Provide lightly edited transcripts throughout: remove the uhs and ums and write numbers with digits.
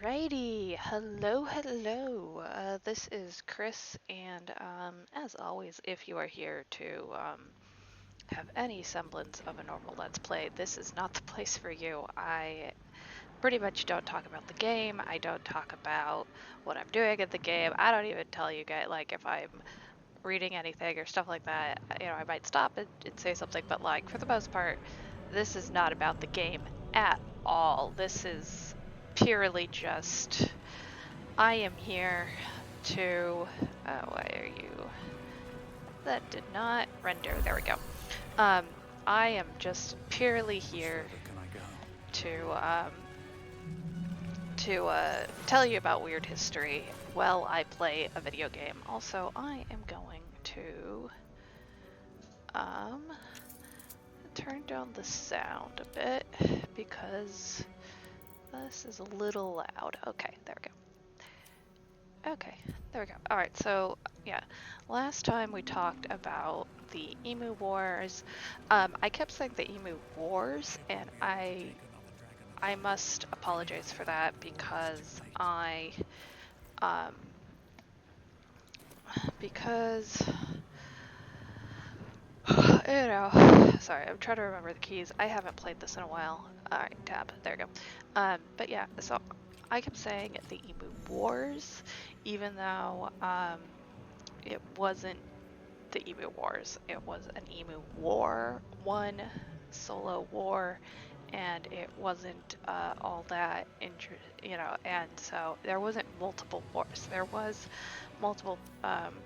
Alrighty, hello. This is Chris, and as always, if you are here to have any semblance of a normal Let's Play, this is not the place for you. I pretty much don't talk about the game. I don't talk about what I'm doing in the game. I don't even tell you guys, like, if I'm reading anything or stuff like that. I might stop and say something, but like, for the most part, this is not about the game at all. This is purely just I am here to why are you that did not render, there we go. I am just purely here to tell you about weird history while I play a video game. Also, I am going to turn down the sound a bit because this is a little loud. Okay, there we go. Okay, there we go. Alright, so yeah, last time we talked about the Emu Wars. I kept saying the Emu Wars, and I must apologize for that because because sorry, I'm trying to remember the keys. I haven't played this in a while. Alright, tab, there we go. But yeah, so I kept saying the Emu Wars, even though it wasn't the Emu Wars. It was an Emu War, one solo war, and it wasn't all that and so there wasn't multiple wars. There was multiple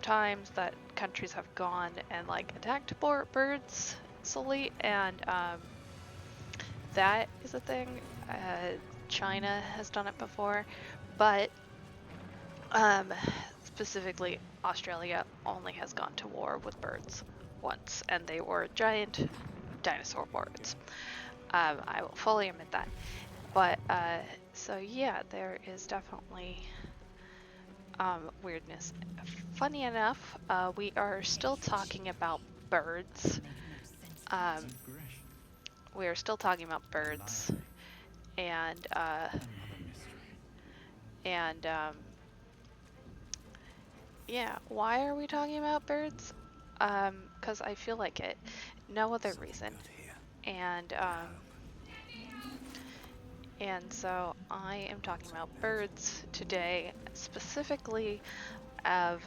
times that countries have gone and like attacked birds solely, and that is a thing. China has done it before, but specifically Australia only has gone to war with birds once, and they were giant dinosaur birds. I will fully admit that. But so yeah, there is definitely weirdness. Funny enough, we are still talking about birds. We are still talking about birds, and yeah, why are we talking about birds? Because I feel like it. No other reason. And so I am talking about birds today, specifically of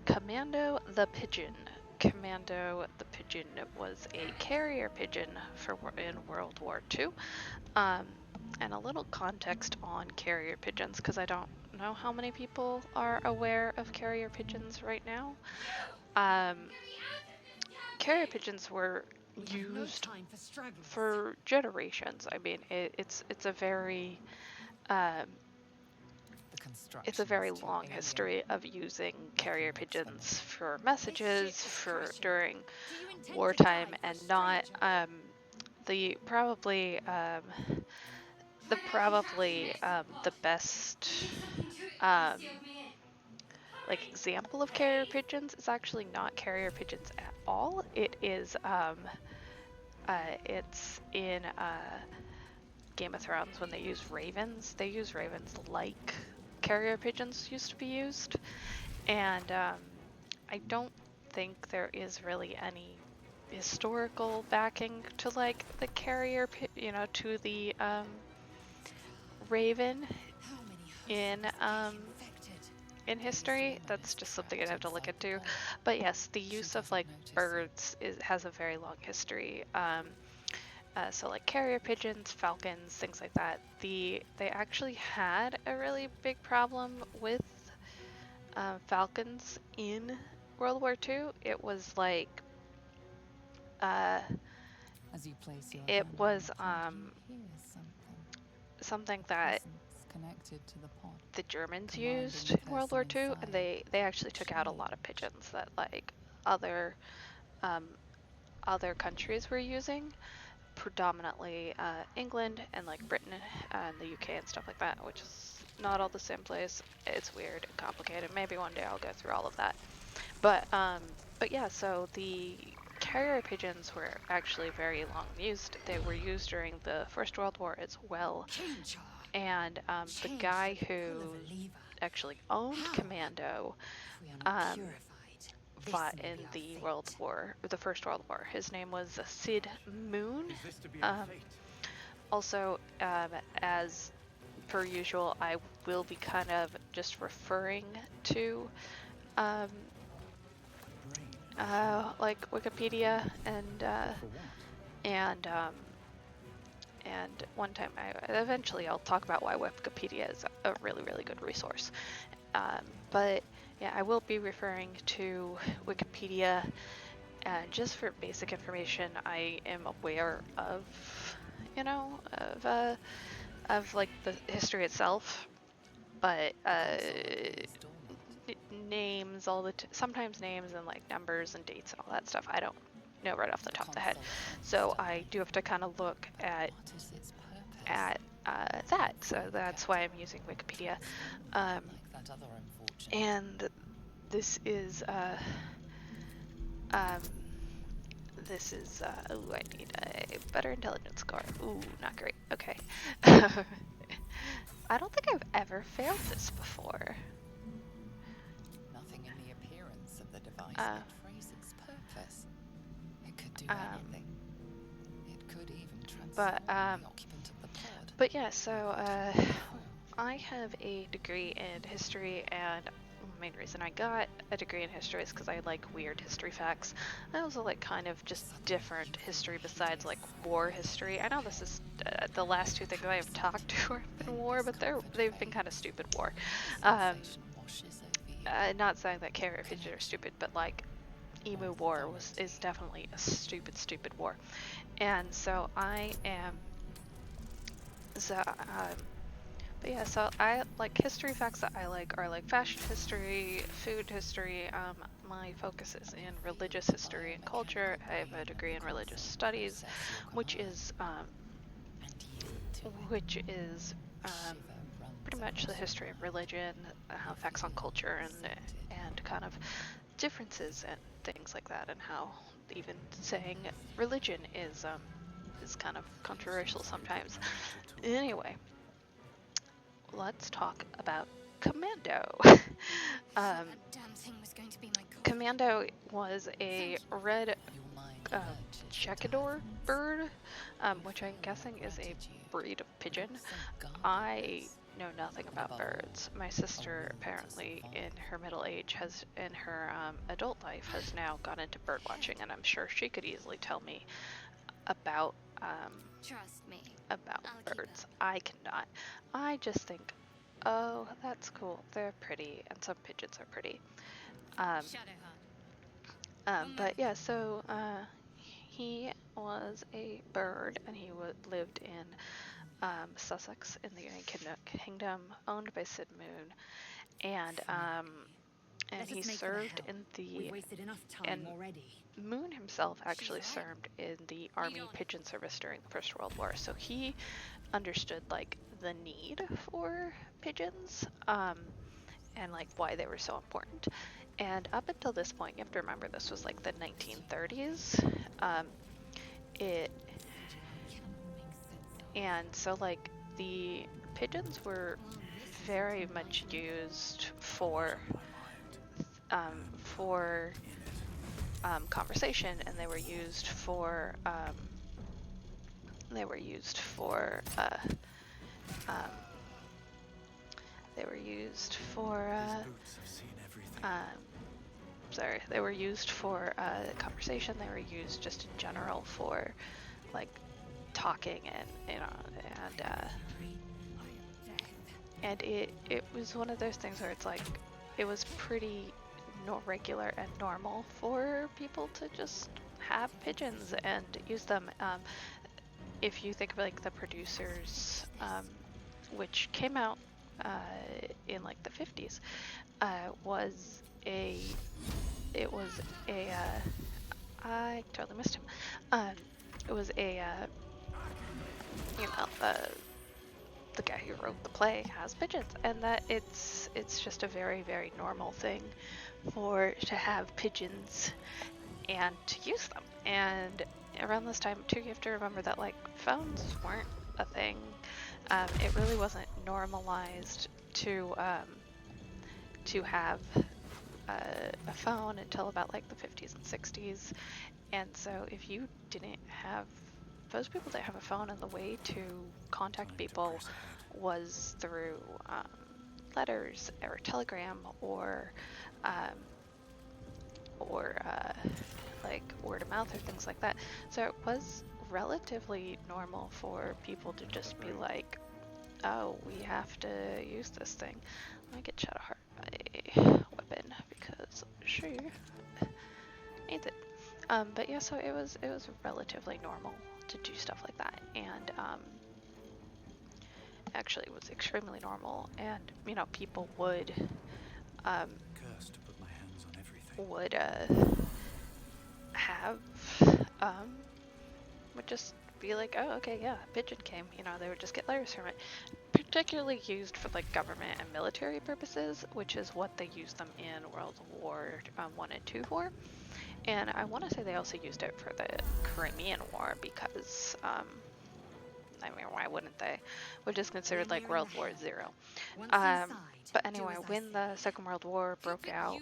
Commando the Pigeon. Commando the Pigeon was a carrier pigeon in World War II. And a little context on carrier pigeons, because I don't know how many people are aware of carrier pigeons right now. Carrier pigeons were used for generations. I mean, it's a very long history of using carrier pigeons for messages during wartime, and not the best like example of carrier pigeons is actually not carrier pigeons at all. It is it's in Game of Thrones when they use ravens. They use ravens like carrier pigeons used to be used, and I don't think there is really any historical backing to like the to the raven in history. That's just something I'd have to look into. But yes, the use of like birds has a very long history. So like carrier pigeons, falcons, things like that. They actually had a really big problem with falcons in World War II. It was like it was something that the Germans used in World War II, and they actually took out a lot of pigeons that like other countries were using, predominantly England and like Britain and the UK and stuff like that, which is not all the same place. It's weird and complicated. Maybe one day I'll go through all of that. But yeah, so the carrier pigeons were actually very long used. They were used during the First World War as well. And the guy who actually owned Commando fought in the First World War. His name was Sid Moon. Also, as per usual, I will be kind of just referring to like Wikipedia and one time eventually I'll talk about why Wikipedia is a really, really good resource. But yeah, I will be referring to Wikipedia just for basic information. I am aware of, of like the history itself, but names sometimes names and like numbers and dates and all that stuff I don't know right off the top of the head, so I do have to kind of look at that. So that's why I'm using Wikipedia. And this is oh, I need a better intelligence score. Ooh, not great. Okay. I don't think I've ever failed this before. Nothing in the appearance of the device that phrase its purpose. It could do anything. It could even transform the occupant of the pod. But yeah, so I have a degree in history, and the main reason I got a degree in history is because I like weird history facts. I also like kind of just different history besides like war history. I know this is the last two things I have talked to have been war, but they've been kind of stupid war. Not saying that carrier pigeons are stupid, but like Emu War is definitely a stupid war. And so I am but yeah, so I like history facts that I like are like fashion history, food history. My focus is in religious history and culture. I have a degree in religious studies, which is pretty much the history of religion, effects on culture, and kind of differences and things like that, and how even saying religion is kind of controversial sometimes. Anyway, let's talk about Commando. Commando was a red checador bird, which I'm guessing is a breed of pigeon. I know nothing about birds. My sister apparently in her adult life has now gone into bird watching, and I'm sure she could easily tell me about Trust me. About birds. I cannot. I just think, oh, that's cool. They're pretty, and some pigeons are pretty. But yeah, so he was a bird, and he lived in Sussex in the United Kingdom, owned by Sid Moon, and he served in Moon himself actually served in the Army Pigeon Service during the First World War, so he understood like the need for pigeons and like why they were so important. And up until this point, you have to remember this was like the 1930s. And so like the pigeons were very much used for conversation, and they were used for conversation. They were used just in general for like talking, and it was one of those things where it's like it was pretty regular and normal for people to just have pigeons and use them. If you think of like the producers, which came out in like the 50s, I totally missed him. It was the guy who wrote the play has pigeons, and that it's just a very, very normal thing to have pigeons and to use them. And around this time too, you have to remember that like phones weren't a thing. It really wasn't normalized to have a phone until about like the 50s and 60s. And so if you didn't have, most people didn't have a phone, and the way to contact people was through letters or telegram um, or like word of mouth or things like that. So it was relatively normal for people to just be like, oh, we have to use this thing. Let me get Shadowheart a weapon because she needs it. But yeah, so it was relatively normal to do stuff like that, and actually it was extremely normal. And you know, people would Cursed to put my hands on everything. Have would just be like, oh, okay, yeah, Pigeon came. You know, they would just get letters from it. Particularly used for like government and military purposes, which is what they used them in World War I and II for. And I want to say they also used it for the Crimean War because, I mean, why wouldn't they? Which is considered like World War Zero. But anyway, when the Second World War broke out,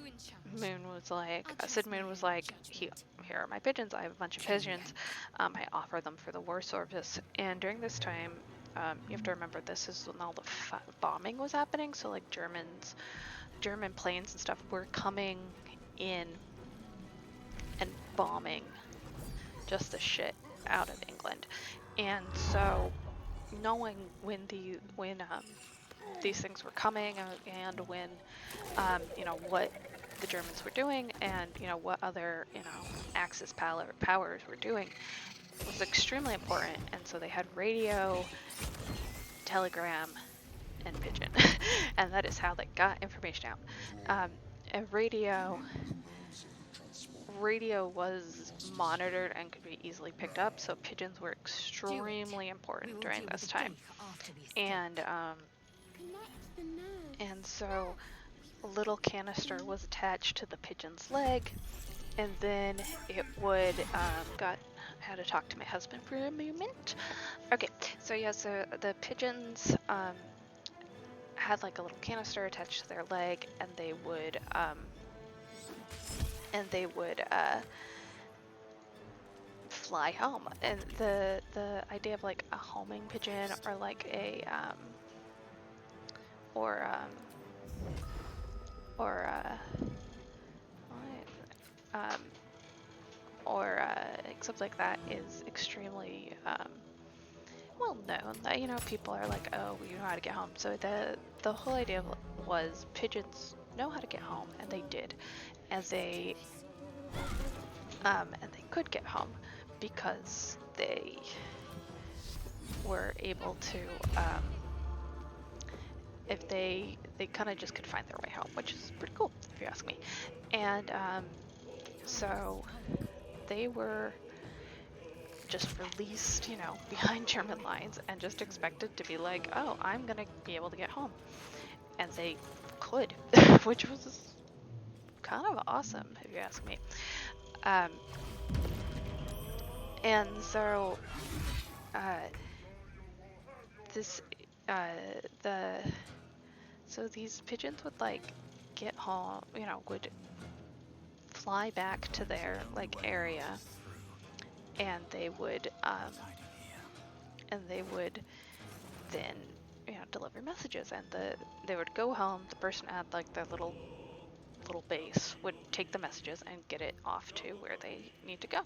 Sid Moon was like, here are my pigeons. I have a bunch of pigeons. I offer them for the war service. And during this time, you have to remember this is when all the bombing was happening. So like German planes and stuff were coming in and bombing just the shit out of England. And so knowing when these things were coming, and when you know, what the Germans were doing, and you know, what other, you know, Axis powers were doing, was extremely important. And so they had radio, telegram, and pigeon. And that is how they got information out. And radio was monitored and could be easily picked up, so pigeons were extremely important during this time. And so a little canister was attached to the pigeon's leg, and then it would had to talk to my husband for a moment. Okay, so yeah, so the pigeons had like a little canister attached to their leg, and they would fly home. And the idea of like a homing pigeon, or like a or something like that is extremely well known. That, you know, people are like, oh, you know how to get home. So the whole idea was pigeons know how to get home, and they did, and they could get home because they were able to, if they kind of just could find their way home, which is pretty cool if you ask me. And so they were just released, you know, behind German lines, and just expected to be like, oh, I'm gonna be able to get home. And they could, which was kind of awesome if you ask me. And so so these pigeons would like get home, you know, would fly back to their like area, and they would then, you know, deliver messages, and they would go home. The person at like their little base would take the messages and get it off to where they need to go.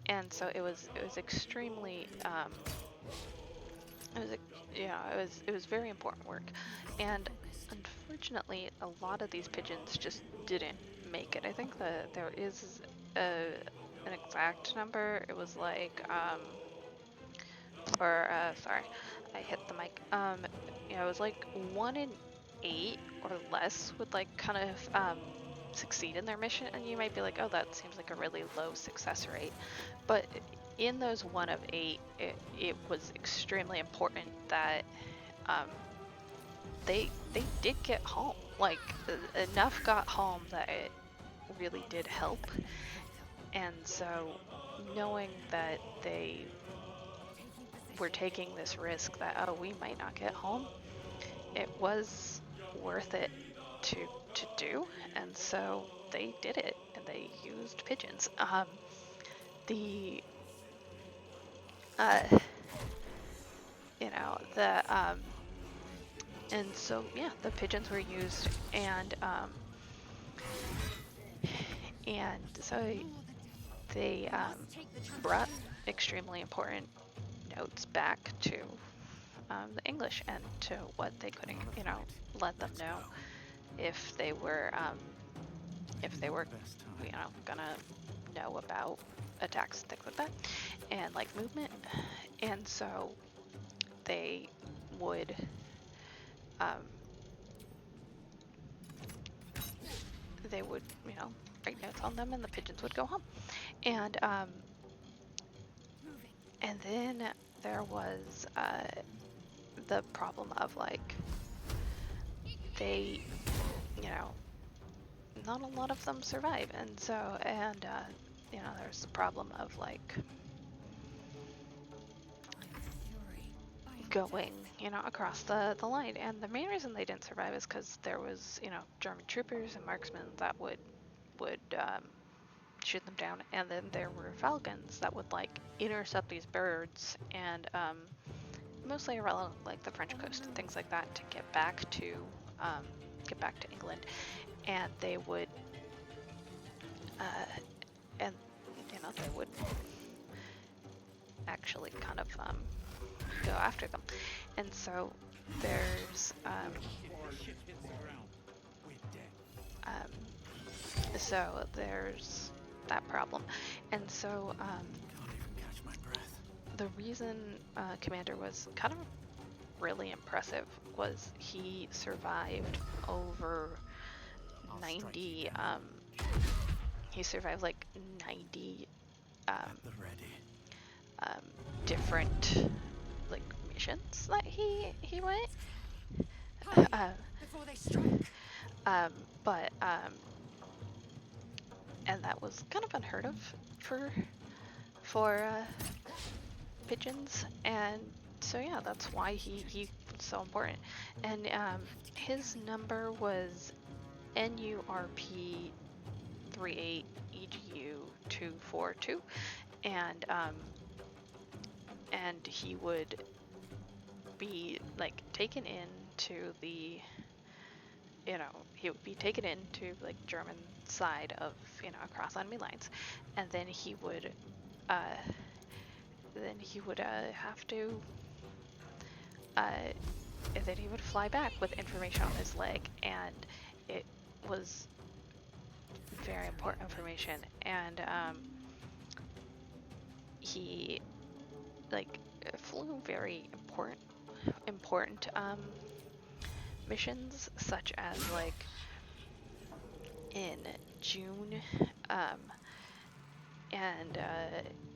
And so it was extremely it was very important work. And unfortunately, a lot of these pigeons just didn't make it. I think that there is an exact number. It was like sorry, I hit the mic. It was like 1 in 8 or less would like kind of succeed in their mission. And you might be like, oh, that seems like a really low success rate. But in those 1 of 8, it was extremely important that they did get home. Like, enough got home that it really did help. And so knowing that they were taking this risk that, oh, we might not get home, it was worth it to do, and so they did it, and they used pigeons. The you know, and so yeah, the pigeons were used, and so they brought extremely important notes back to the English, and to what they couldn't, let them know if they were gonna know about attacks and things like that, and like movement, and so they would write notes on them, and the pigeons would go home. And then there was the problem of like they, not a lot of them survive, and so there's the problem of like going across the line, and the main reason they didn't survive is because there was German troopers and marksmen that would shoot them down, and then there were falcons that would like intercept these birds, and mostly around like the French coast and things like that, to get back to England, and they would they would actually kind of go after them, and so there's that problem, and so the reason Commander was kind of really impressive was he survived over 90 he survived like 90 different like missions that he went, Before they strike. but and that was kind of unheard of for pigeons, and so yeah, that's why he was so important. And his number was NURP 38 EGU 242, and he would be like taken into the he would be taken into like German side of across enemy lines, and then he would have to then he would fly back with information on his leg, and it was very important information, and he like flew very important missions, such as like in June and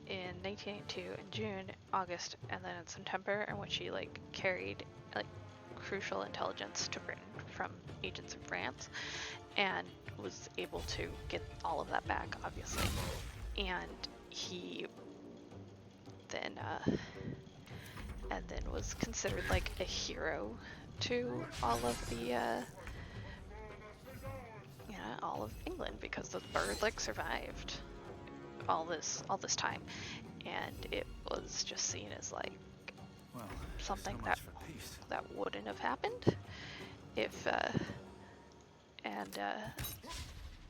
in 1982 in June, August, and then in September, in which he like carried like crucial intelligence to Britain from agents in France, and was able to get all of that back, obviously. And he then was considered like a hero to all of the all of England, because the bird like survived all this time, and it was just seen as like something that wouldn't have happened if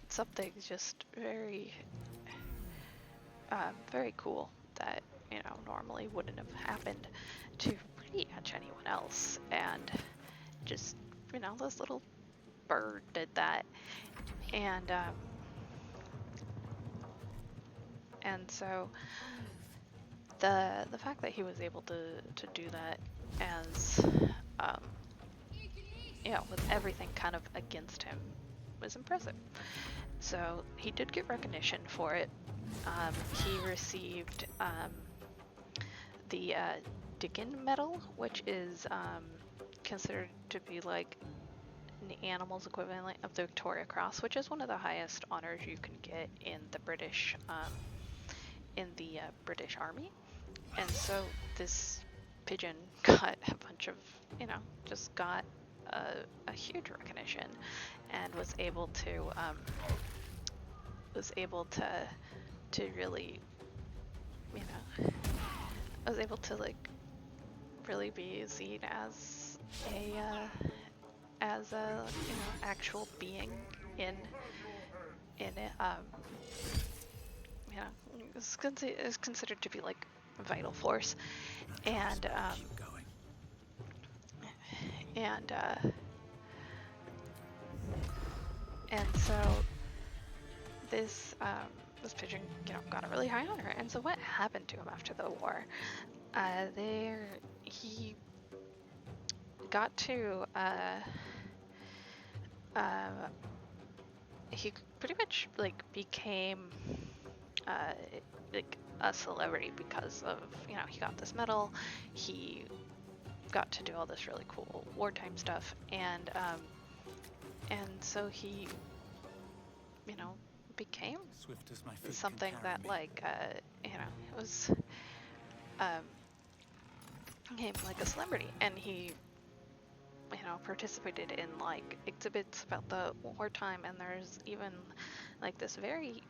something just very very cool that normally wouldn't have happened to pretty much anyone else, and just this little bird did that, and so the fact that he was able to do that as with everything kind of against him was impressive. So he did get recognition for it. He received the Dickon Medal, which is considered to be like an animal's equivalent of the Victoria Cross, which is one of the highest honors you can get in the British British Army. And so this Pigeon got a bunch of, just got a huge recognition, and was able to really, was able to like really be seen as a actual being in it. Is considered to be like a vital force, and and so this pigeon got a really high honor. And so what happened to him after the war? He got to he pretty much like became like a celebrity because of he got this medal. He got to do all this really cool wartime stuff, and so he became something that like it was became like a celebrity, and he participated in like exhibits about the wartime, and there's even like this very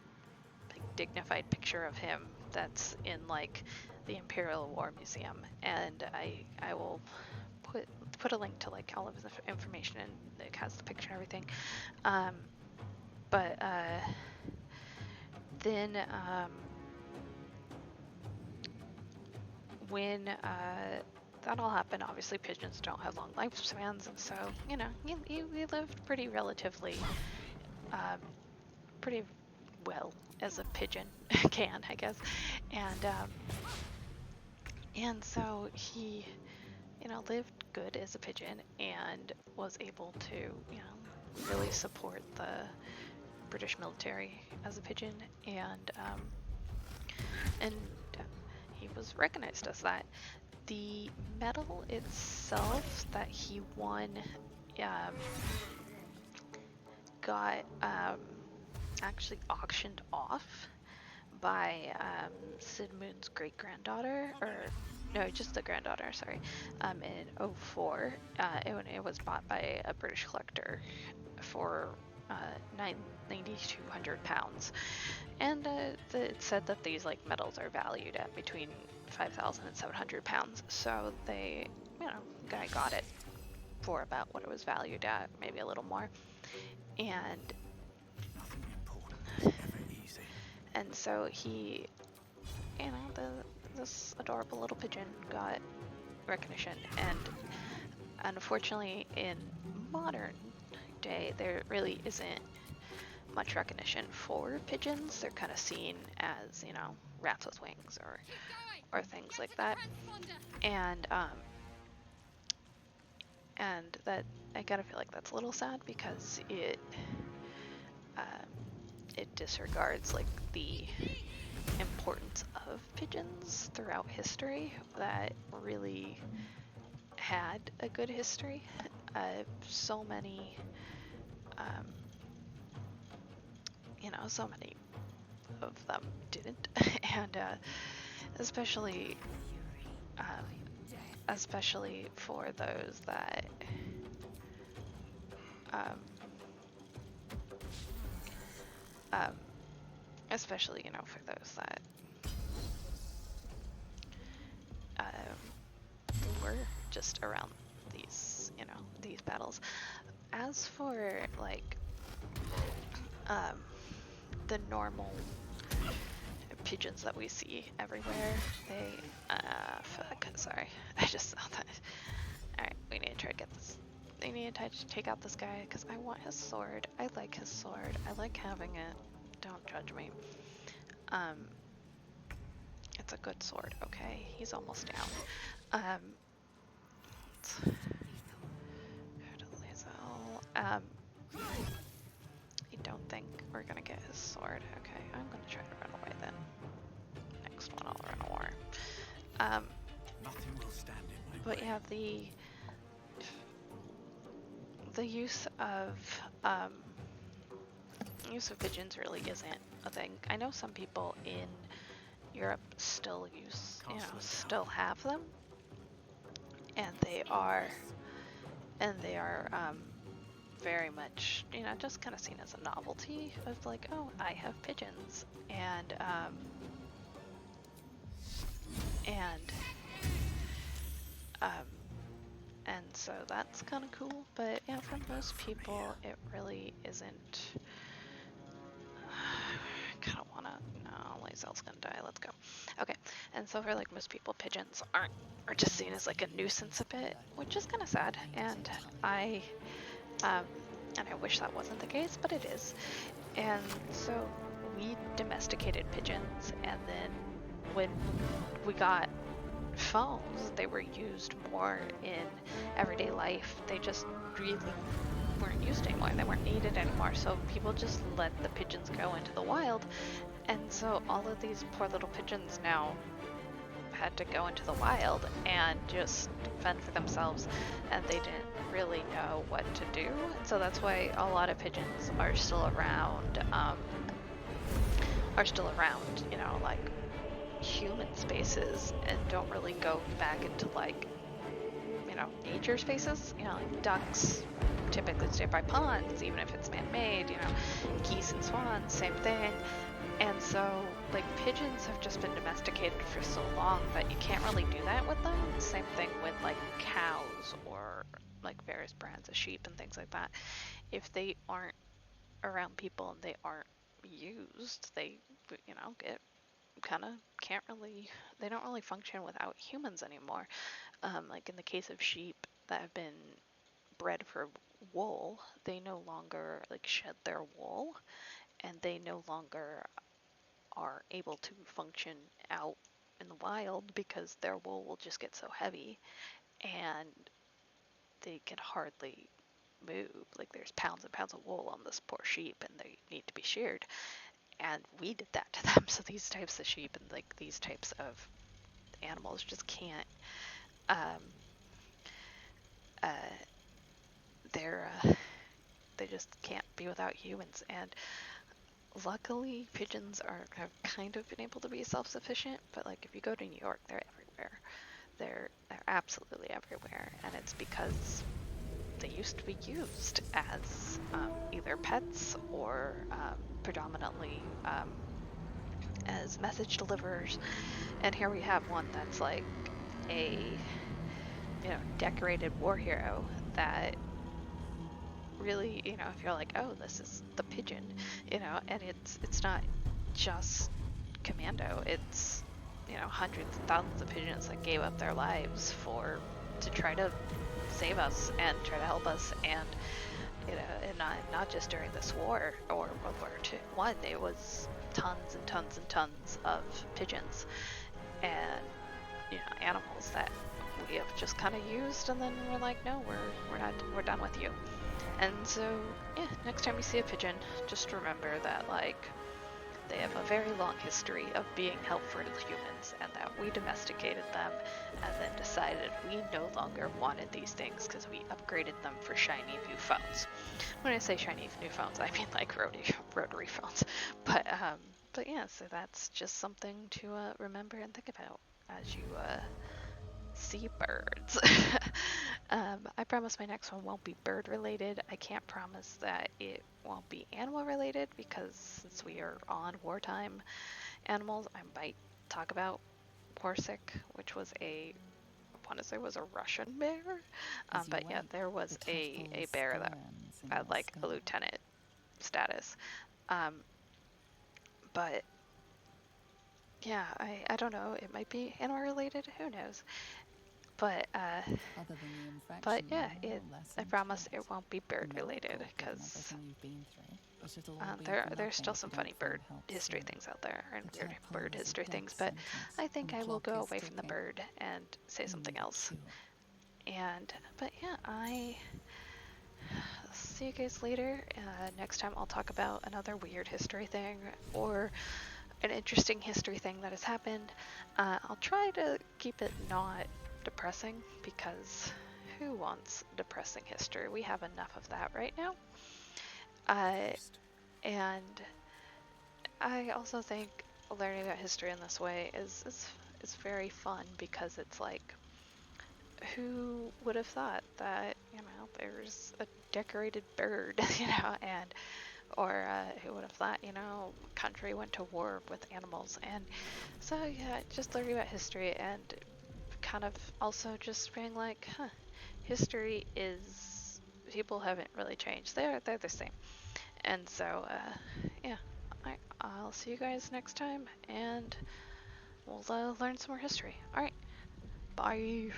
like dignified picture of him that's in like the Imperial War Museum, and I will put a link to like all of the information, and it has the picture and everything. But then when that all happened, obviously pigeons don't have long lifespans, and so he lived pretty relatively pretty well as a pigeon can, I guess, and so he lived good as a pigeon, and was able to really support the British military as a pigeon, and he was recognized as that. The medal itself that he won got actually auctioned off by Sid Moon's great-granddaughter, or no, just the granddaughter, sorry, in 2004. It was bought by a British collector for £9,200, and it said that these like medals are valued at between £5,000 and £700. So they, guy got it for about what it was valued at, maybe a little more, and so he, this adorable little pigeon got recognition, and unfortunately in modern day there really isn't much recognition for pigeons. They're kind of seen as rats with wings or things like that, and that I gotta feel like that's a little sad, because it disregards like the importance of pigeons throughout history that really had a good history. So many so many of them didn't, and especially for those that especially for those that were just around these these battles. As for like the normal pigeons that we see everywhere, they sorry, I just saw that. Alright, we need to try to get this. They need to take out this guy, because I want his sword. I like his sword. I like having it. Don't judge me. It's a good sword, okay? He's almost down. I don't think we're gonna get his sword. Okay, I'm gonna try to run away then. Next one, I'll run away. Nothing will stand in my but way. yeah, the use of pigeons really isn't a thing. I know some people in Europe still still have them, and they are very much, you know, just kind of seen as a novelty of like, oh, I have pigeons, and um, and so that's kind of cool. But yeah, for most people, it really isn't. I kind of want to. No, Lae'zel's gonna die. Let's go. Okay, and so for like most people, pigeons are just seen as like a nuisance a bit, which is kind of sad. And I wish that wasn't the case, but it is. And so we domesticated pigeons, and then when we got phones, they were used more in everyday life. They just really weren't used anymore. They weren't needed anymore. So people just let the pigeons go into the wild. And so all of these poor little pigeons now had to go into the wild and just fend for themselves, and they didn't really know what to do. So that's why a lot of pigeons are still around, you know, like human spaces, and don't really go back into like, you know, nature spaces. You know, like ducks typically stay by ponds, even if it's man-made. You know, geese and swans, same thing. And so, like, pigeons have just been domesticated for so long that you can't really do that with them. Same thing with, like, cows or, like, various brands of sheep and things like that. If they aren't around people and they aren't used, they, you know, get kind of they don't really function without humans anymore. Like, in the case of sheep that have been bred for wool, they no longer, like, shed their wool, and they no longer are able to function out in the wild because their wool will just get so heavy, and they can hardly move. Like, there's pounds and pounds of wool on this poor sheep, and they need to be sheared. And we did that to them. So these types of sheep and like these types of animals just can't. Um, uh, they just can't be without humans. And luckily, pigeons have kind of been able to be self-sufficient. But like, if you go to New York, they're everywhere. They're absolutely everywhere, and it's because they used to be used as either pets or predominantly as message deliverers. And here we have one that's like a, you know, decorated war hero that really, you know, if you're like, oh, this is the pigeon, you know, and it's not just Commando, it's, you know, hundreds and thousands of pigeons that gave up their lives to try to save us and try to help us. And, you know, and not just during this war or World War I, there was tons and tons and tons of pigeons and, you know, animals that we have just kind of used, and then we're like, no, we're done with you. And so, yeah, next time you see a pigeon, just remember that, like, they have a very long history of being helpful to humans, and that we domesticated them and then decided we no longer wanted these things because we upgraded them for shiny new phones. When I say shiny new phones, I mean like rotary phones. But yeah, so that's just something to remember and think about as you see birds. I promise my next one won't be bird related. I can't promise that it won't be animal related, because since we are on wartime animals, I might talk about Horsik, which was I want to say was a Russian bear. But yeah, there was a bear that had like a lieutenant status. But yeah, I don't know. It might be animal related. Who knows? But yeah, I promise it won't be bird related, because there's still some funny bird history things out there and weird bird history things. But I think I will go away from the bird and say something else. But yeah, I see you guys later. Next time I'll talk about another weird history thing or an interesting history thing that has happened. I'll try to keep it not depressing, because who wants depressing history? We have enough of that right now. And I also think learning about history in this way is very fun, because it's like who would have thought that, you know, there's a decorated bird, and or who would have thought, a country went to war with animals. And so yeah, just learning about history and kind of also just being like, history is, people haven't really changed. They're the same. And so yeah, I'll see you guys next time, and we'll learn some more history. All right, bye.